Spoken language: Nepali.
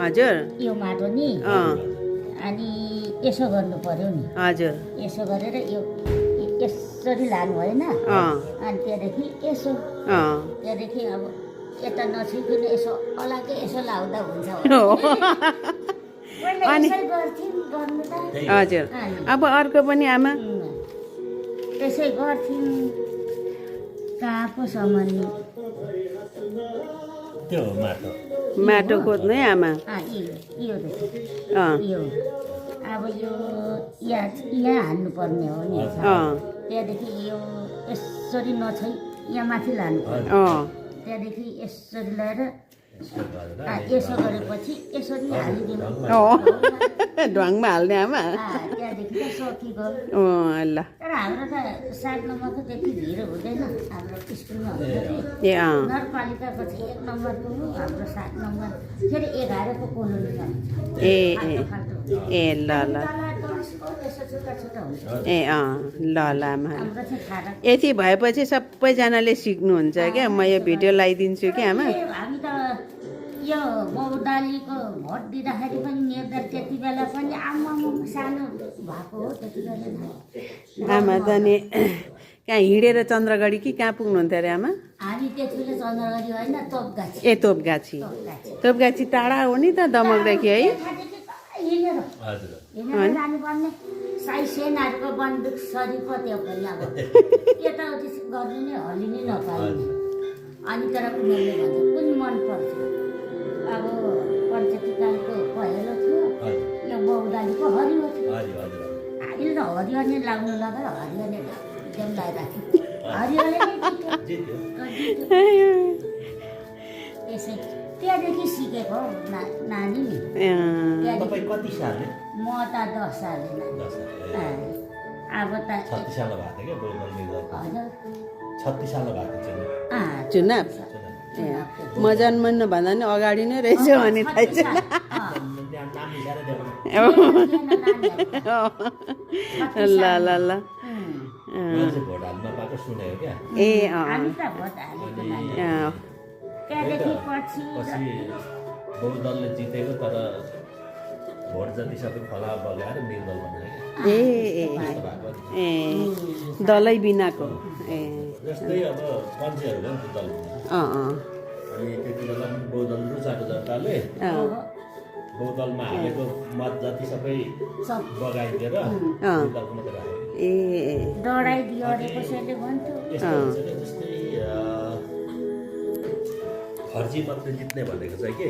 हजुर यो माटो नि अनि यसो गर्नु पर्यो नि हजुर यसो गरेर यो यसरी लानु भएन अनि त्यहाँदेखि यसो त्यहाँदेखि अब यता नछुइकन यसो अलग्गै यसो लाउँदा हुन्छ अनि गर्नु त हजुर अब अर्को पनि आमा त्यसै गर्थ्यौँ कहाँ पो सम्म त्यो माटो माटो खोज्नु है आमा यो अब यो यहाँ हाल्नुपर्ने हो नि त्यहाँदेखि यो यसरी नछै यहाँ माथि लानु पर्यो त्यहाँदेखि यसरी ल्याएर यसो गरेपछि यसरी हालिदिनु ढुवाङमा हाल्ने आमा त्यहाँदेखि त सकिगयो ल तर हाम्रो त 7 नम्बरको त्यति भिड हुँदैन हाम्रो स्कुलमा ए नगरपालिकाको चाहिँ 1 नम्बरको हो हाम्रो 7 नम्बर फेरि 11 को कोलोनी छ ए ल ल ए ल ल आमा यति भएपछि सबैजनाले सिक्नुहुन्छ क्या म यो भिडियो लगाइदिन्छु कि आमा हामी त यो बौद्धालीको भोट दिँदाखेरि पनि निर्दल त्यति बेला पनि आमा सानो भएको हो त्यति बेला आमा त नि कहाँ हिँडेर चन्द्रगढी कि कहाँ पुग्नुहुन्थ्यो अरे आमा हामी त्यति बेला चन्द्रगढी होइन तोपगाछी ए तोपगाछी टाढा हो नि त दमकदेखि है हिँडेर जानुपर्ने साई सेनाहरूको बन्दुक सरीको त्यो पनि अब यताउति गर्नु नै हल्ली नै नपाइने अनि तर उनीहरूले भन्छ कुन मन पर्छ अब पञ्चतीकालको पहेँलो थियो यो बौद्धालीको हरियो थियो हामीले त हरियो नै लाउनु लगाएर हरियो नै एकदम लगाइराख्यो हरियोले त्यसै त्यहाँदेखि सिकेको हौ नानी नि कति सालले म त 10 सालले नानी अब त 36 साल भएको थियो क्या हजुर 36 साल भएको थियो चुनाव ए म जन्मनुभन्दा नि अगाडि नै रहेछ भने थाहा छैन ल ल ल भोट हाल्न पाएको सुनेको क्या ए त्यहाँदेखि पछि बहुदलले जितेको तर भोट जति सबै फला बगाएर निर्दल बनायो ए दलै बिनाको ए जस्तै अब मान्छेहरू पनि दल अनि त्यति बेला बहुदल रुचाएको जनताले बहुदलमा हालेको मत जति सबै बगाइदिएर निर्दल मात्रै राख्यो ए डढाइदियो अरे कसैले भन्थ्यो जस्तै फर्जी मतले जित्ने भनेको चाहिँ के